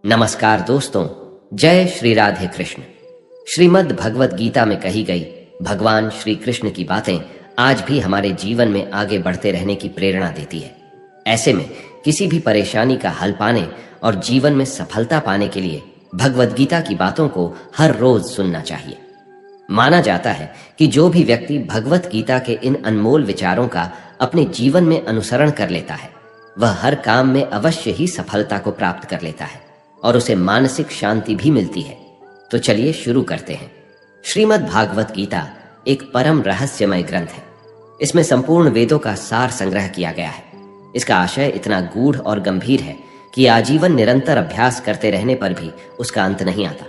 नमस्कार दोस्तों, जय श्री राधे कृष्ण। श्रीमद् भगवत गीता में कही गई भगवान श्री कृष्ण की बातें आज भी हमारे जीवन में आगे बढ़ते रहने की प्रेरणा देती है। ऐसे में किसी भी परेशानी का हल पाने और जीवन में सफलता पाने के लिए भगवत गीता की बातों को हर रोज सुनना चाहिए। माना जाता है कि जो भी व्यक्ति भगवत गीता के इन अनमोल विचारों का अपने जीवन में अनुसरण कर लेता है, वह हर काम में अवश्य ही सफलता को प्राप्त कर लेता है और उसे मानसिक शांति भी मिलती है। तो चलिए शुरू करते हैं। श्रीमद् भागवत गीता एक परम रहस्यमय ग्रंथ है। इसमें संपूर्ण वेदों का सार संग्रह किया गया है। इसका आशय इतना गूढ़ और गंभीर है कि आजीवन निरंतर अभ्यास करते रहने पर भी उसका अंत नहीं आता।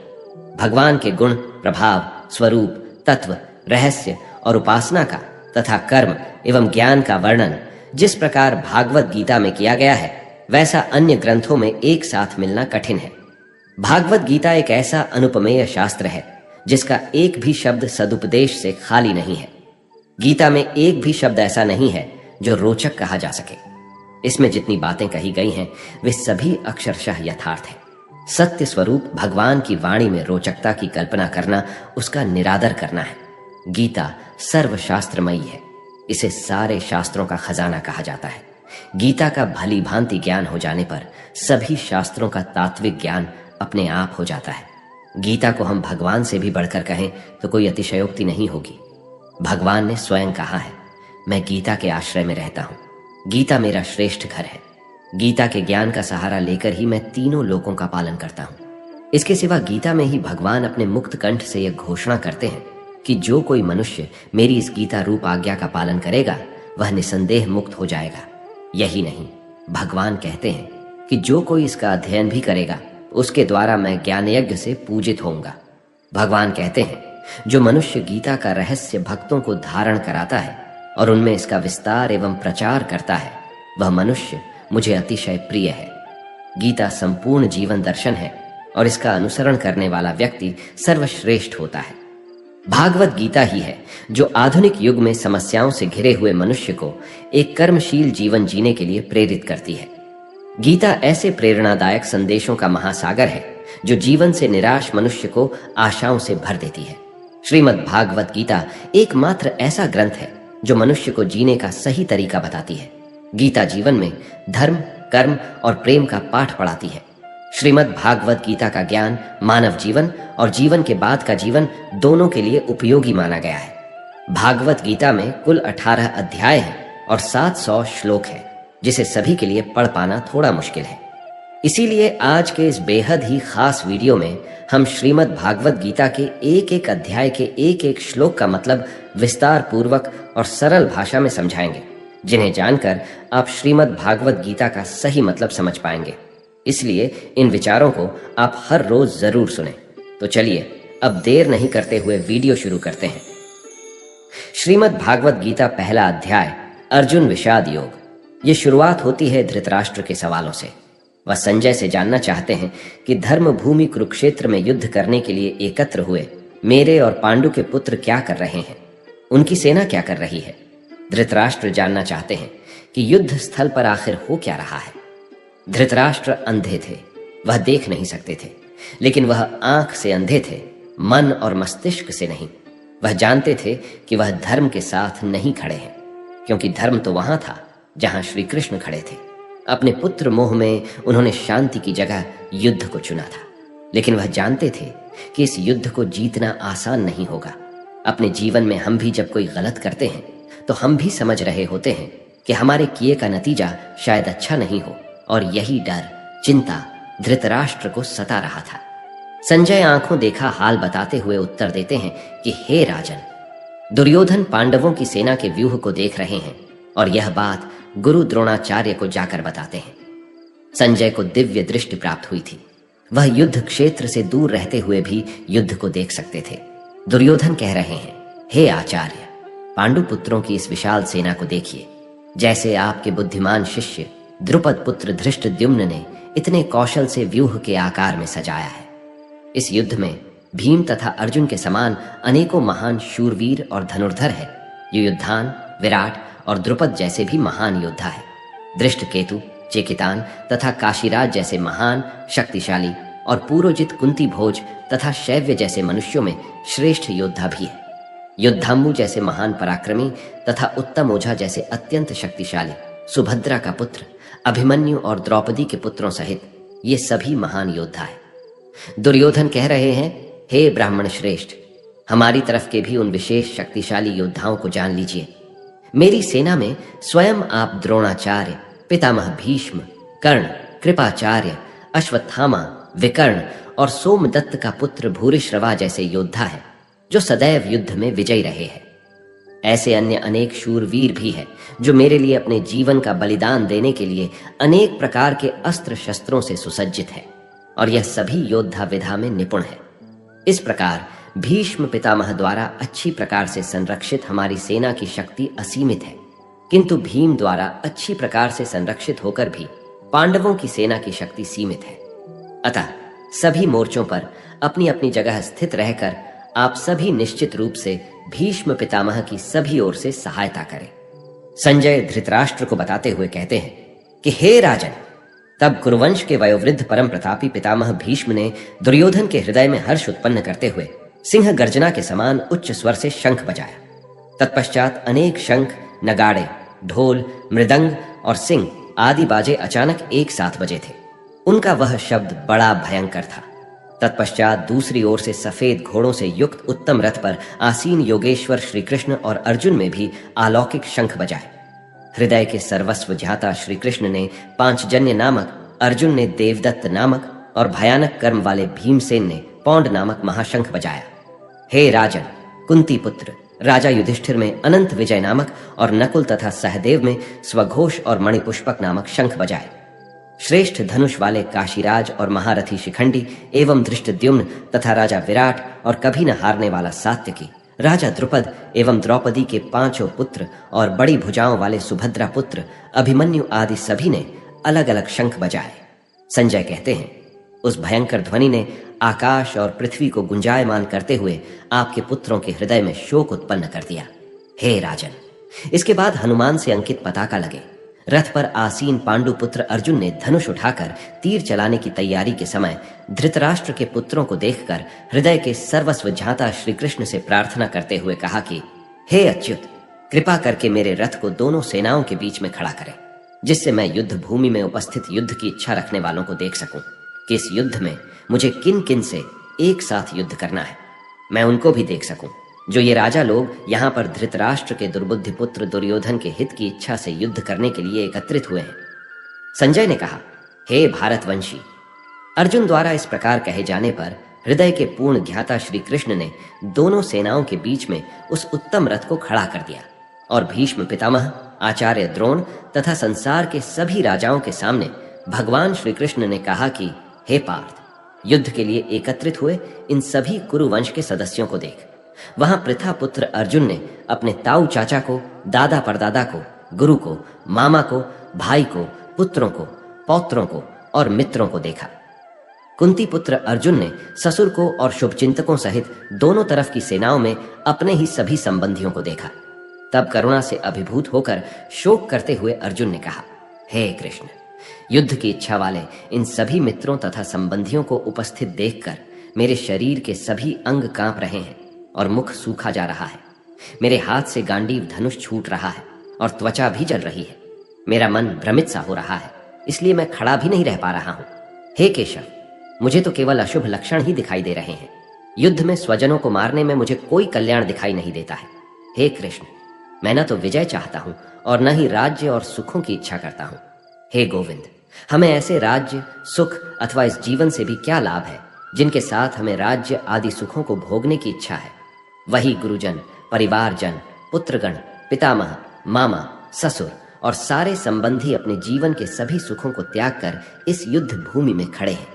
भगवान के गुण, प्रभाव, स्वरूप, तत्व, रहस्य और उपासना का तथा कर्म एवं ज्ञान का वर्णन जिस प्रकार भागवत गीता में किया गया है, वैसा अन्य ग्रंथों में एक साथ मिलना कठिन है। भागवत गीता एक ऐसा अनुपमेय शास्त्र है जिसका एक भी शब्द सदुपदेश से खाली नहीं है। गीता में एक भी शब्द ऐसा नहीं है जो रोचक कहा जा सके। इसमें जितनी बातें कही गई हैं, वे सभी अक्षरशः यथार्थ है। सत्य स्वरूप भगवान की वाणी में रोचकता की कल्पना करना उसका निरादर करना है। गीता सर्वशास्त्रमयी है। इसे सारे शास्त्रों का खजाना कहा जाता है। गीता का भली भांति ज्ञान हो जाने पर सभी शास्त्रों का तात्विक ज्ञान अपने आप हो जाता है। गीता को हम भगवान से भी बढ़कर कहें तो कोई अतिशयोक्ति नहीं होगी। भगवान ने स्वयं कहा है, मैं गीता के आश्रय में रहता हूं। गीता मेरा श्रेष्ठ घर है। गीता के ज्ञान का सहारा लेकर ही मैं तीनों लोकों का पालन करता हूं। इसके सिवा गीता में ही भगवान अपने मुक्त कंठ से यह घोषणा करते हैं कि जो कोई मनुष्य मेरी इस गीता रूप आज्ञा का पालन करेगा, वह निसंदेह मुक्त हो जाएगा। यही नहीं, भगवान कहते हैं कि जो कोई इसका अध्ययन भी करेगा, उसके द्वारा मैं ज्ञान यज्ञ से पूजित होऊंगा। भगवान कहते हैं, जो मनुष्य गीता का रहस्य भक्तों को धारण कराता है और उनमें इसका विस्तार एवं प्रचार करता है, वह मनुष्य मुझे अतिशय प्रिय है। गीता संपूर्ण जीवन दर्शन है और इसका अनुसरण करने वाला व्यक्ति सर्वश्रेष्ठ होता है। भागवत गीता ही है जो आधुनिक युग में समस्याओं से घिरे हुए मनुष्य को एक कर्मशील जीवन जीने के लिए प्रेरित करती है। गीता ऐसे प्रेरणादायक संदेशों का महासागर है जो जीवन से निराश मनुष्य को आशाओं से भर देती है। श्रीमद् भागवत गीता एकमात्र ऐसा ग्रंथ है जो मनुष्य को जीने का सही तरीका बताती है। गीता जीवन में धर्म, कर्म और प्रेम का पाठ पढ़ाती है। श्रीमद् भागवत गीता का ज्ञान मानव जीवन और जीवन के बाद का जीवन दोनों के लिए उपयोगी माना गया है। भागवत गीता में कुल 18 अध्याय हैं और 700 श्लोक हैं, जिसे सभी के लिए पढ़ पाना थोड़ा मुश्किल है। इसीलिए आज के इस बेहद ही खास वीडियो में हम श्रीमद् भागवत गीता के एक एक अध्याय के एक एक श्लोक का मतलब विस्तार पूर्वक और सरल भाषा में समझाएंगे, जिन्हें जानकर आप श्रीमद् भागवत गीता का सही मतलब समझ पाएंगे। इसलिए इन विचारों को आप हर रोज जरूर सुनें। तो चलिए अब देर नहीं करते हुए वीडियो शुरू करते हैं। श्रीमद् भागवत गीता पहला अध्याय, अर्जुन विषाद योग। ये शुरुआत होती है धृतराष्ट्र के सवालों से। वह संजय से जानना चाहते हैं कि धर्म भूमि कुरुक्षेत्र में युद्ध करने के लिए एकत्र हुए मेरे और पांडु के पुत्र क्या कर रहे हैं, उनकी सेना क्या कर रही है। धृतराष्ट्र जानना चाहते हैं कि युद्ध स्थल पर आखिर हो क्या रहा है। धृतराष्ट्र अंधे थे, वह देख नहीं सकते थे, लेकिन वह आंख से अंधे थे, मन और मस्तिष्क से नहीं। वह जानते थे कि वह धर्म के साथ नहीं खड़े हैं, क्योंकि धर्म तो वहां था जहां श्री कृष्ण खड़े थे। अपने पुत्र मोह में उन्होंने शांति की जगह युद्ध को चुना था, लेकिन वह जानते थे कि इस युद्ध को जीतना आसान नहीं होगा। अपने जीवन में हम भी जब कोई गलत करते हैं तो हम भी समझ रहे होते हैं कि हमारे किए का नतीजा शायद अच्छा नहीं हो, और यही डर, चिंता धृतराष्ट्र को सता रहा था। संजय आंखों देखा हाल बताते हुए उत्तर देते हैं कि हे राजन, दुर्योधन पांडवों की सेना के व्यूह को देख रहे हैं और यह बात गुरु द्रोणाचार्य को जाकर बताते हैं। संजय को दिव्य दृष्टि प्राप्त हुई थी। वह युद्ध क्षेत्र से दूर रहते हुए भी युद्ध को देख सकते थे। दुर्योधन कह रहे हैं, हे आचार्य, पांडु पुत्रों की इस विशाल सेना को देखिए। जैसे आपके बुद्धिमान शिष्य द्रुपद पुत्र धृष्टद्युम्न ने इतने कौशल से व्यूह के आकार में सजाया है। इस युद्ध में भीम तथा अर्जुन के समान अनेकों महान शूरवीर और धनुर्धर है। युयुधान, विराट और द्रुपद जैसे भी महान योद्धा है। दृष्टकेतु, चेकितान तथा काशीराज जैसे महान, शक्तिशाली और पूर्वजित कुंती भोज तथा शैव्य जैसे मनुष्यों में श्रेष्ठ योद्धा भी है। युद्धाम्बु जैसे महान पराक्रमी तथा उत्तम ओझा जैसे अत्यंत शक्तिशाली, सुभद्रा का पुत्र अभिमन्यु और द्रौपदी के पुत्रों सहित ये सभी महान योद्धा है। दुर्योधन कह रहे हैं, हे ब्राह्मण श्रेष्ठ, हमारी तरफ के भी उन विशेष शक्तिशाली योद्धाओं को जान लीजिए। मेरी सेना में स्वयं आप द्रोणाचार्य, पितामह भीष्म, कर्ण, कृपाचार्य, अश्वत्थामा, विकर्ण और सोमदत्त का पुत्र भूरिश्रवा जैसे योद्धा है जो सदैव युद्ध में विजयी रहे हैं। ऐसे अन्य अनेक शूरवीर भी हैं जो मेरे लिए अपने जीवन का बलिदान देने के लिए अनेक प्रकार के अस्त्र शस्त्रों से सुसज्जित है और यह सभी योद्धा विधा में निपुण है। इस प्रकार भीष्म पितामह द्वारा अच्छी प्रकार से संरक्षित हमारी सेना की शक्ति असीमित है, किंतु भीम द्वारा अच्छी प्रकार से संरक्षित होकर भी पांडवों की सेना की शक्ति सीमित है। अतः सभी मोर्चों पर अपनी अपनी जगह स्थित रहकर आप सभी निश्चित रूप से भीष्म पितामह की सभी ओर से सहायता करें। संजय धृतराष्ट्र को बताते हुए कहते हैं कि हे राजन, तब कुरुवंश के वयोवृद्ध परम प्रतापी पितामह भीष्म ने दुर्योधन के हृदय में हर्ष उत्पन्न करते हुए सिंह गर्जना के समान उच्च स्वर से शंख बजाया। तत्पश्चात अनेक शंख, नगाड़े, ढोल, मृदंग और सिंह आदि बाजे अचानक एक साथ बजे थे। उनका वह शब्द बड़ा भयंकर था। तत्पश्चात दूसरी ओर से सफेद घोड़ों से युक्त उत्तम रथ पर आसीन योगेश्वर श्री कृष्ण और अर्जुन में भी अलौकिक शंख बजाए। हृदय के सर्वस्व ज्ञाता श्री कृष्ण ने पांचजन्य नामक, अर्जुन ने देवदत्त नामक और भयानक कर्म वाले भीमसेन ने पौंड नामक महाशंख बजाया। हे राजन, कुंती पुत्र राजा युधिष्ठिर में अनंत विजय नामक और नकुल तथा सहदेव में स्वघोष और मणिपुष्पक नामक शंख बजाए। श्रेष्ठ धनुष वाले काशीराज और महारथी शिखंडी एवं धृष्टद्युम्न तथा राजा विराट और कभी न हारने वाला सात्यकी, राजा द्रुपद एवं द्रौपदी के पांचों पुत्र और बड़ी भुजाओं वाले सुभद्रा पुत्र अभिमन्यु आदि सभी ने अलग अलग शंख बजाए। संजय कहते हैं, उस भयंकर ध्वनि ने आकाश और पृथ्वी को गुंजायमान करते हुए आपके पुत्रों के हृदय में शोक उत्पन्न कर दिया। हे राजन, इसके बाद हनुमान से अंकित पताका लगे। रथ पर आसीन पांडुपुत्र अर्जुन ने धनुष उठाकर तीर चलाने की तैयारी के समय धृतराष्ट्र के पुत्रों को देखकर हृदय के सर्वस्व झाता श्री कृष्ण से प्रार्थना करते हुए कहा कि हे अच्युत, कृपा करके मेरे रथ को दोनों सेनाओं के बीच में खड़ा करें, जिससे मैं युद्ध भूमि में उपस्थित युद्ध की इच्छा रखने वालों को देख सकूं कि इस युद्ध में मुझे किन किन से एक साथ युद्ध करना है। मैं उनको भी देख सकूं जो ये राजा लोग यहाँ पर धृतराष्ट्र के दुर्बुद्धि पुत्र दुर्योधन के हित की इच्छा से युद्ध करने के लिए एकत्रित हुए हैं। संजय ने कहा, हे भारतवंशी, अर्जुन द्वारा इस प्रकार कहे जाने पर हृदय के पूर्ण ज्ञाता श्री कृष्ण ने दोनों सेनाओं के बीच में उस उत्तम रथ को खड़ा कर दिया और भीष्म पितामह, आचार्य द्रोण तथा संसार के सभी राजाओं के सामने भगवान श्री कृष्ण ने कहा कि हे पार्थ, युद्ध के लिए एकत्रित हुए इन सभी कुरुवंश के सदस्यों को देख। वहां पृथा पुत्र अर्जुन ने अपने ताऊ चाचा को, दादा परदादा को, गुरु को, मामा को, भाई को, पुत्रों को, पौत्रों को और मित्रों को देखा। कुंती पुत्र अर्जुन ने ससुर को और शुभचिंतकों सहित दोनों तरफ की सेनाओं में अपने ही सभी संबंधियों को देखा। तब करुणा से अभिभूत होकर शोक करते हुए अर्जुन ने कहा, हे कृष्ण, युद्ध की इच्छा वाले इन सभी मित्रों तथा संबंधियों को उपस्थित देखकर मेरे शरीर के सभी अंग कांप रहे हैं और मुख सूखा जा रहा है। मेरे हाथ से गांडीव धनुष छूट रहा है और त्वचा भी जल रही है। मेरा मन भ्रमित सा हो रहा है, इसलिए मैं खड़ा भी नहीं रह पा रहा हूं। हे केशव, मुझे तो केवल अशुभ लक्षण ही दिखाई दे रहे हैं। युद्ध में स्वजनों को मारने में मुझे कोई कल्याण दिखाई नहीं देता है। हे कृष्ण, मैं न तो विजय चाहता हूं और न ही राज्य और सुखों की इच्छा करता हूं। हे गोविंद, हमें ऐसे राज्य, सुख अथवा इस जीवन से भी क्या लाभ है जिनके साथ हमें राज्य आदि सुखों को भोगने की इच्छा है। वही गुरुजन, परिवारजन, पुत्रगण, पितामह, मामा, ससुर और सारे संबंधी अपने जीवन के सभी सुखों को त्याग कर इस युद्ध भूमि में खड़े हैं।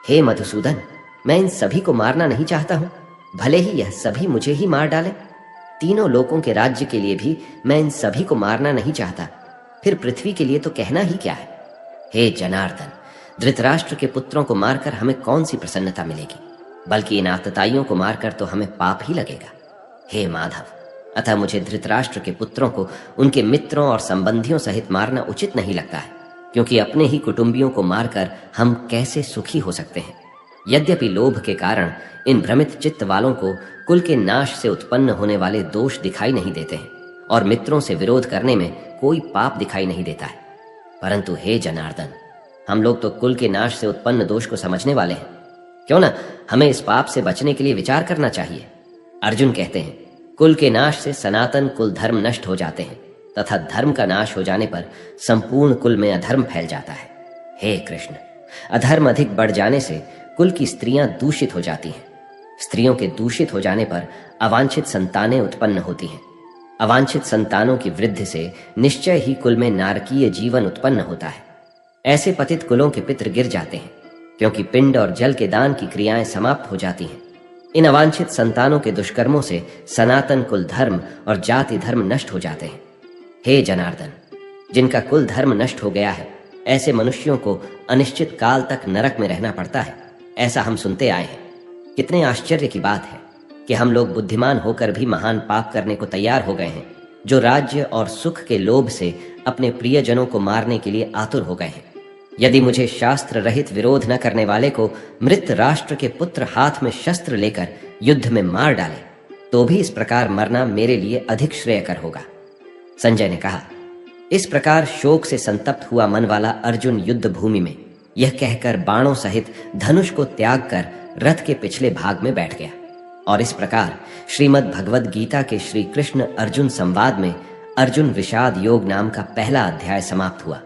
हे मधुसूदन, मैं इन सभी को मारना नहीं चाहता हूं, भले ही यह सभी मुझे ही मार डाले। तीनों लोकों के राज्य के लिए भी मैं इन सभी को मारना नहीं चाहता, फिर पृथ्वी के लिए तो कहना ही क्या है। हे जनार्दन, धृतराष्ट्र के पुत्रों को मारकर हमें कौन सी प्रसन्नता मिलेगी, बल्कि इन आतताइयों को मारकर तो हमें पाप ही लगेगा। हे माधव, अतः मुझे धृतराष्ट्र के पुत्रों को उनके मित्रों और संबंधियों सहित मारना उचित नहीं लगता है, क्योंकि अपने ही कुटुंबियों को मारकर हम कैसे सुखी हो सकते हैं। यद्यपि लोभ के कारण इन भ्रमित चित्त वालों को कुल के नाश से उत्पन्न होने वाले दोष दिखाई नहीं देते हैं और मित्रों से विरोध करने में कोई पाप दिखाई नहीं देता है, परंतु हे जनार्दन, हम लोग तो कुल के नाश से उत्पन्न दोष को समझने वाले हैं। क्यों ना हमें इस पाप से बचने के लिए विचार करना चाहिए। अर्जुन कहते हैं, कुल के नाश से सनातन कुल धर्म नष्ट हो जाते हैं तथा धर्म का नाश हो जाने पर संपूर्ण कुल में अधर्म फैल जाता है। हे कृष्ण, अधर्म अधिक बढ़ जाने से कुल की स्त्रियां दूषित हो जाती हैं। स्त्रियों के दूषित हो जाने पर अवांछित संतानें उत्पन्न होती हैं। अवांछित संतानों की वृद्धि से निश्चय ही कुल में नारकीय जीवन उत्पन्न होता है। ऐसे पतित कुलों के पितृ गिर जाते हैं, क्योंकि पिंड और जल के दान की क्रियाएं समाप्त हो जाती हैं। इन अवांछित संतानों के दुष्कर्मों से सनातन कुल धर्म और जाति धर्म नष्ट हो जाते हैं। हे जनार्दन, जिनका कुल धर्म नष्ट हो गया है, ऐसे मनुष्यों को अनिश्चित काल तक नरक में रहना पड़ता है, ऐसा हम सुनते आए हैं। कितने आश्चर्य की बात है कि हम लोग बुद्धिमान होकर भी महान पाप करने को तैयार हो गए हैं, जो राज्य और सुख के लोभ से अपने प्रियजनों को मारने के लिए आतुर हो गए हैं। यदि मुझे शास्त्र रहित विरोध न करने वाले को मृत राष्ट्र के पुत्र हाथ में शस्त्र लेकर युद्ध में मार डाले, तो भी इस प्रकार मरना मेरे लिए अधिक श्रेयकर होगा। संजय ने कहा, इस प्रकार शोक से संतप्त हुआ मन वाला अर्जुन युद्ध भूमि में यह कहकर बाणों सहित धनुष को त्याग कर रथ के पिछले भाग में बैठ गया। और इस प्रकार श्रीमद् भगवद गीता के श्री कृष्ण अर्जुन संवाद में अर्जुन विषाद योग नाम का पहला अध्याय समाप्त हुआ।